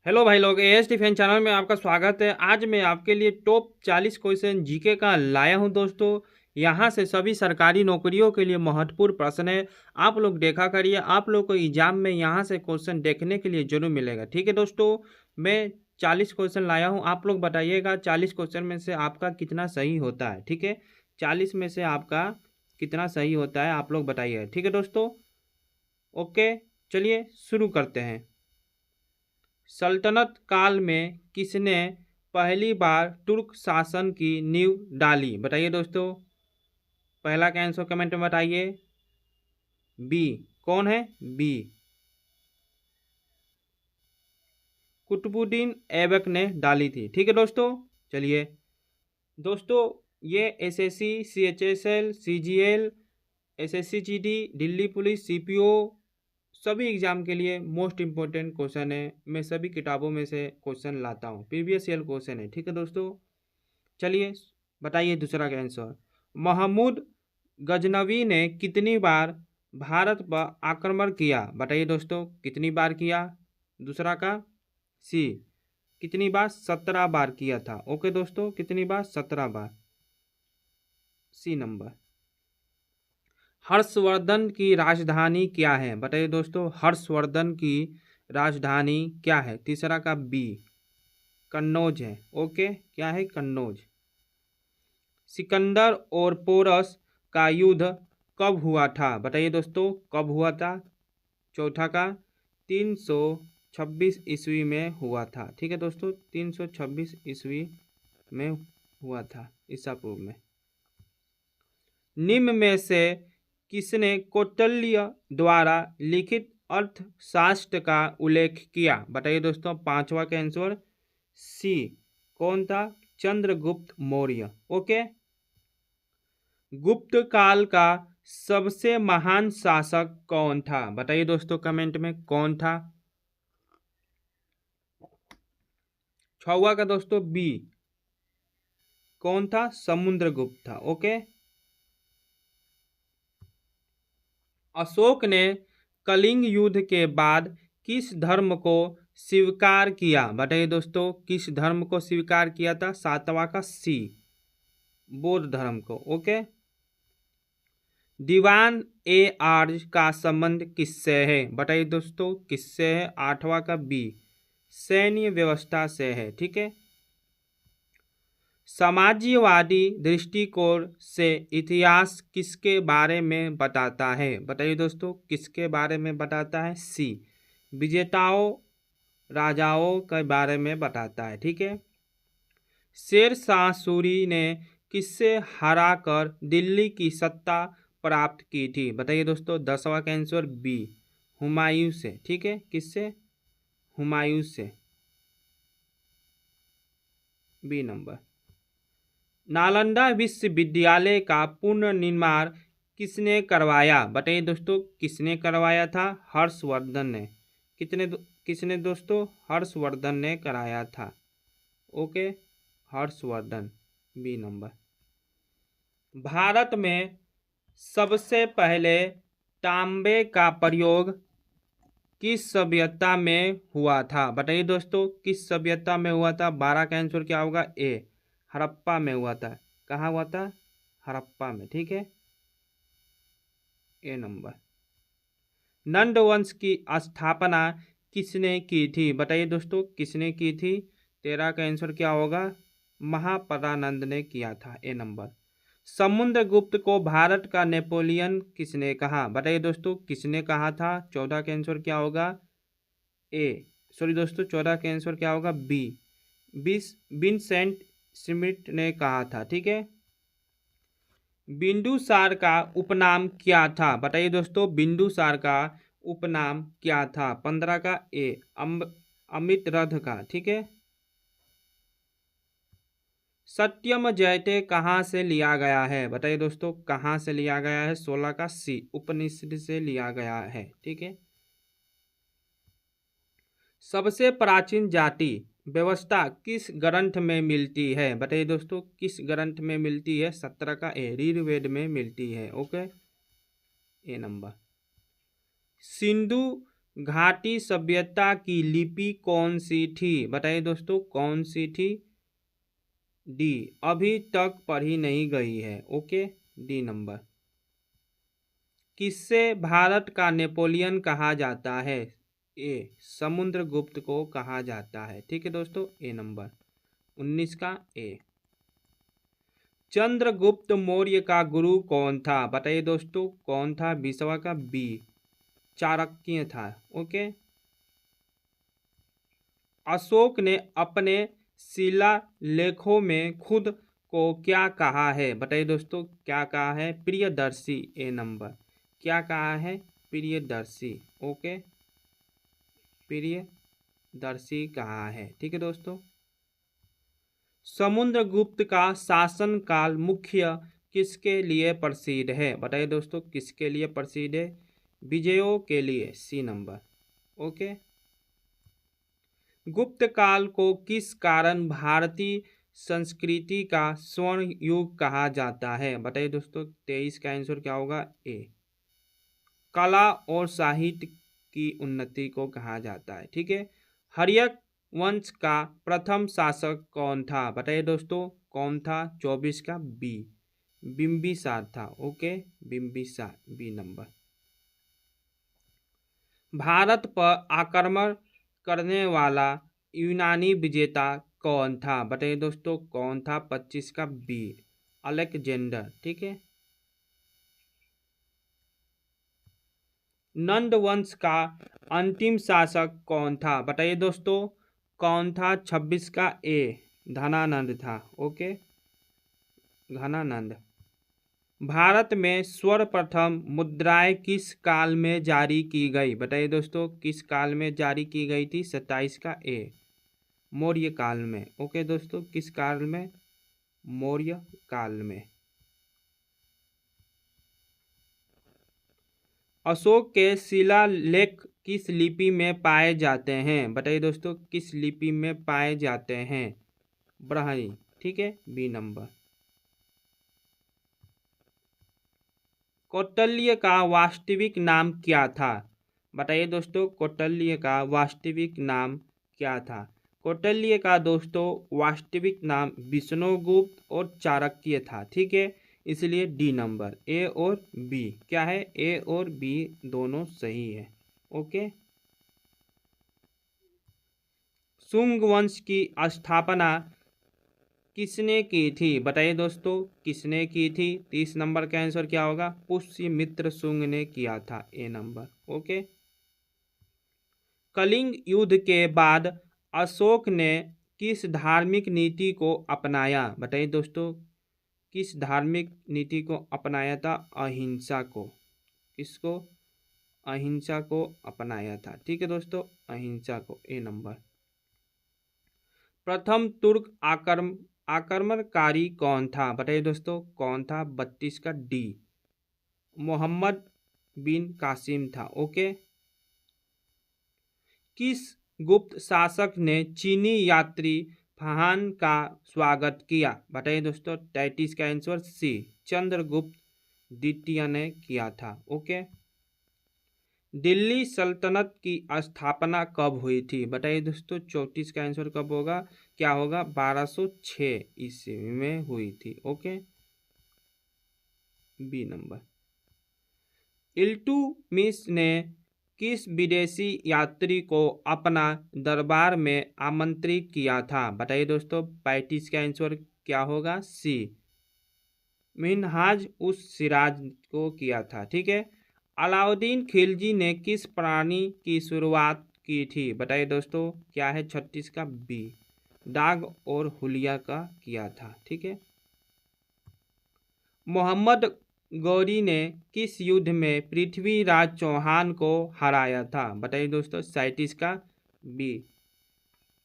Hello भाई लोग, as defence channel में आपका स्वागत है। आज मैं आपके लिए टॉप 40 क्वेश्चन जीके का लाया हूं दोस्तों। यहां से सभी सरकारी नौकरियों के लिए महत्वपूर्ण प्रश्न है। आप लोग देखा करिए, आप लोग को एग्जाम में यहां से क्वेश्चन देखने के लिए जरूर मिलेगा। ठीक है दोस्तों, मैं 40 क्वेश्चन लाया हूं। आप लोग बताइएगा 40 क्वेश्चन में से आपका कितना सही होता है। ठीक है, 40 में से आपका कितना सही होता है आप लोग बताइएगा। ठीक है दोस्तों, ओके, चलिए शुरू करते हैं। सल्तनत काल में किसने पहली बार तुर्क शासन की नींव डाली? बताइए दोस्तों, पहला का आंसर कमेंट में बताइए। बी। कौन है? बी, कुतुबुद्दीन ऐबक ने डाली थी। ठीक है दोस्तों, चलिए दोस्तों, ये SSC, CHSL, CGL, SSC GD, Delhi police, CPO सभी एग्जाम के लिए मोस्ट इंपॉर्टेंट क्वेश्चन है। मैं सभी किताबों में से क्वेश्चन लाता हूँ, प्रीवियस ईयर क्वेश्चन है। ठीक है दोस्तों, चलिए बताइए दूसरा का आंसर। महमूद गजनवी ने कितनी बार भारत पर आक्रमण किया? बताइए दोस्तों, कितनी बार किया? दूसरा का सी, कितनी बार? 17 बार किया था। ओके दोस्तों, कितनी बार? 17 बार, सी नंबर। हर्षवर्धन की राजधानी क्या है? बताइए दोस्तों, हर्षवर्धन की राजधानी क्या है? तीसरा का बी, कन्नौज है। ओके, क्या है? कन्नौज। सिकंदर और पोरस का युद्ध कब हुआ था? बताइए दोस्तों, कब हुआ था? चौथा का 326 ईस्वी में हुआ था। ठीक है दोस्तों, 326 ईस्वी में हुआ था, ईसा पूर्व में। निम्न में से किसने कौटिल्य द्वारा लिखित अर्थशास्त्र का उल्लेख किया? बताइए दोस्तों, पांचवा का आंसर सी, कौन था? चंद्रगुप्त मौर्य। ओके, गुप्त काल का सबसे महान शासक कौन था? बताइए दोस्तों कमेंट में, कौन था? छवा का दोस्तों बी, कौन था? समुद्रगुप्त था। ओके, अशोक ने कलिंग युद्ध के बाद किस धर्म को स्वीकार किया? बताइए दोस्तों, किस धर्म को स्वीकार किया था? सातवां का सी, बौद्ध धर्म को। ओके, दीवान ए आर्ज का संबंध किससे है? बताइए दोस्तों, किससे है? आठवां का बी, सैन्य व्यवस्था से है। ठीक है, समाजवादी दृष्टिकोण से इतिहास किसके बारे में बताता है? बताइए दोस्तों, किसके बारे में बताता है? सी, विजेताओं, राजाओं के बारे में बताता है। ठीक है, शेर शाह सूरी ने किससे हराकर दिल्ली की सत्ता प्राप्त की थी? बताइए दोस्तों, दसवां का आंसर बी, हुमायूं से। ठीक है, किससे? हुमायूं से, बी नंबर। नालंदा विश्वविद्यालय का पुनर्निर्माण किसने करवाया? बताइए दोस्तों, किसने करवाया था? हर्षवर्धन ने। किसने दोस्तों? हर्षवर्धन ने कराया था। Okay, Harshvardhan, B number. Bharat में सबसे पहले तांबे का प्रयोग किस सभ्यता में हुआ था? बताइए दोस्तों, किस सभ्यता में हुआ था? 12 का आंसर क्या होगा? ए, हड़प्पा में हुआ था। कहाँ हुआ था? हड़प्पा में। ठीक है, ए नंबर। नंद वंश की स्थापना किसने की थी? बताइए दोस्तों, किसने की थी? 13 का आंसर क्या होगा? महापरानंद ने किया था। ए नंबर। समुद्रगुप्त को भारत का नेपोलियन किसने कहा? बताइए दोस्तों, किसने कहा था? 14 का आंसर क्या होगा? ए, सॉरी दोस्तों, 14 का आंसर क्या होगा? बी, विंसेंट स्मिथ ने कहा था। ठीक है, बिंदुसार का उपनाम क्या था? बताइए दोस्तों, बिंदुसार का उपनाम क्या था? 15 का ए, अमित रथ का। ठीक है, सत्यम जयते कहाँ से लिया गया है? बताइए दोस्तों, कहाँ से लिया गया है? 16 का सी, उपनिषद से लिया गया है। ठीक है, सबसे प्राचीन जाति व्यवस्था किस ग्रंथ में मिलती है? बताइए दोस्तों, किस ग्रंथ में मिलती है? 17 का ए, ऋग्वेद में मिलती है। ओके, ए नंबर। सिंधु घाटी सभ्यता की लिपि कौन सी थी? बताइए दोस्तों, कौन सी थी? डी, अभी तक पढ़ी नहीं गई है। Okay, D number. किससे भारत का नेपोलियन कहा जाता है? ए, समुद्रगुप्त को कहा जाता है। ठीक है दोस्तों, ए नंबर 19 का ए। चंद्रगुप्त मौर्य का गुरु कौन था? बताइए दोस्तों, कौन था? विश्वा का बी, चाणक्य था। ओके। अशोक ने अपने शिलालेखों में खुद को क्या कहा है? बताइए दोस्तों, क्या कहा है? प्रियदर्शी, ए नंबर। क्या कहा है? प्रियदर्शी। ओके, प्रियदर्शी कहा है। ठीक है दोस्तों। समुद्रगुप्त का शासनकाल मुख्य किसके लिए प्रसिद्ध है? बताइए दोस्तों, किसके लिए प्रसिद्ध है? विजयों के लिए, सी नंबर। ओके। गुप्त काल को किस कारण भारतीय संस्कृति का स्वर्ण युग कहा जाता है? बताइए दोस्तों, 23 का आंसर क्या होगा? ए, कला और साहित्य की उन्नति को कहा जाता है। ठीक है। हर्यक वंश का प्रथम शासक कौन था? बताइए दोस्तों, कौन था? 24 का बी, बिंबिसार था। Okay, Bimbisara, B number. Bharat पर आक्रमण करने वाला यूनानी विजेता कौन था? बताइए दोस्तों, कौन था? 25 का बी, अलेक्जेंडर। ठीक है। नंद वंश का अंतिम शासक कौन था? बताइए दोस्तों, कौन था? 26 का ए, धनानंद था। ओके, धनानंद। भारत में सर्वप्रथम मुद्राएं किस काल में जारी की गई? बताइए दोस्तों, किस काल में जारी की गई थी? 27 का ए, मौर्य काल में। ओके दोस्तों, किस काल में? मौर्य काल में। अशोक के शिलालेख किस लिपि में पाए जाते हैं? बताइए दोस्तों, किस लिपि में पाए जाते हैं? ब्राह्मी। ठीक है, बी नंबर। कौटिल्य का वास्तविक नाम क्या था? बताइए दोस्तों, कौटिल्य का वास्तविक नाम क्या था? कौटिल्य का दोस्तों वास्तविक नाम विष्णुगुप्त और चाणक्य था। ठीक है, इसलिए डी नंबर। ए और बी क्या है? ए और बी दोनों सही है। ओके। शुंग वंश की स्थापना किसने की थी? बताइए दोस्तों, किसने की थी? 30 नंबर का आंसर क्या होगा? पुष्यमित्र शुंग ने किया था, ए नंबर। ओके। कलिंग युद्ध के बाद अशोक ने किस धार्मिक नीति को अपनाया? बताइए दोस्तों, किस धार्मिक नीति को अपनाया था? अहिंसा को। किसको? अहिंसा को अपनाया था। ठीक है दोस्तों, अहिंसा को, ए नंबर। प्रथम तुर्क आक्रमणकारी कौन था? बताइए दोस्तों, कौन था? 32 का डी, मोहम्मद बिन कासिम था। ओके। किस गुप्त शासक ने चीनी यात्री फहान का स्वागत किया? बताइए दोस्तों, 33 का आंसर सी, चंद्रगुप्त द्वितीय ने किया था। ओके। दिल्ली सल्तनत की स्थापना कब हुई थी? बताइए दोस्तों, 34 का आंसर कब होगा? क्या होगा? 1206 ईस्वी में हुई थी। Okay, B number. इल्तुतमिश ने किस विदेशी यात्री को अपना दरबार में आमंत्रित किया था? बताइए दोस्तों, 35 का आंसर क्या होगा? सी, मिन्हाज उस सिराज को किया था। ठीक है। अलाउद्दीन खिलजी ने किस प्राणी की शुरुआत की थी? बताइए दोस्तों, क्या है? 36 का बी, डाग और हुलिया का किया था। ठीक है। मोहम्मद गौरी ने किस युद्ध में पृथ्वीराज चौहान को हराया था? बताइए दोस्तों, 37 का बी,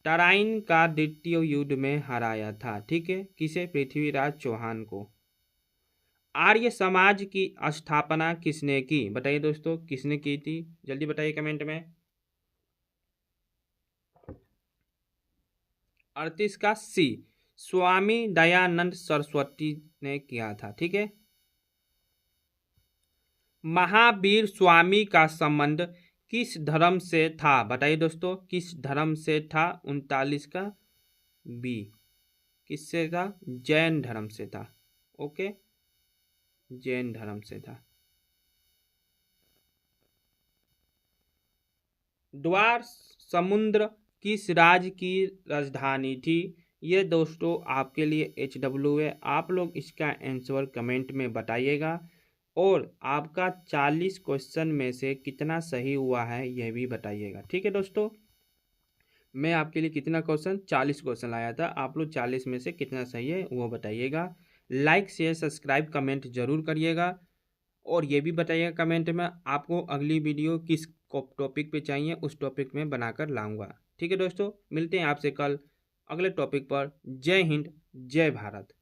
तराइन का द्वितीय युद्ध में हराया था। ठीक है, किसे? पृथ्वीराज चौहान को। आर्य समाज की स्थापना किसने की? बताइए दोस्तों, किसने की थी? जल्दी बताइए कमेंट में। 38 का सी, स्वामी दयानंद सरस्वती ने किया था। ठीक है। महावीर स्वामी का संबंध किस धर्म से था, बताइए दोस्तों, किस धर्म से था 39 का बी, किससे था, जैन धर्म से था। ओके, जैन धर्म से था। द्वार समुद्र किस राज्य की राजधानी थी, ये दोस्तों आपके लिए HW है। आप लोग इसका आंसर कमेंट में बताइएगा और आपका 40 क्वेश्चन में से कितना सही हुआ है यह भी बताइएगा। ठीक है दोस्तों, मैं आपके लिए कितना क्वेश्चन 40 क्वेश्चन लाया था, आप लोग 40 में से कितना सही है वो बताइएगा। लाइक शेयर सब्सक्राइब कमेंट जरूर करिएगा और ये भी बताइएगा कमेंट में आपको अगली वीडियो किस टॉपिक पे चाहिए, उस टॉपिक में बनाकर लाऊंगा। ठीक है दोस्तों, मिलते हैं आपसे कल अगले टॉपिक पर। जय हिंद, जय भारत।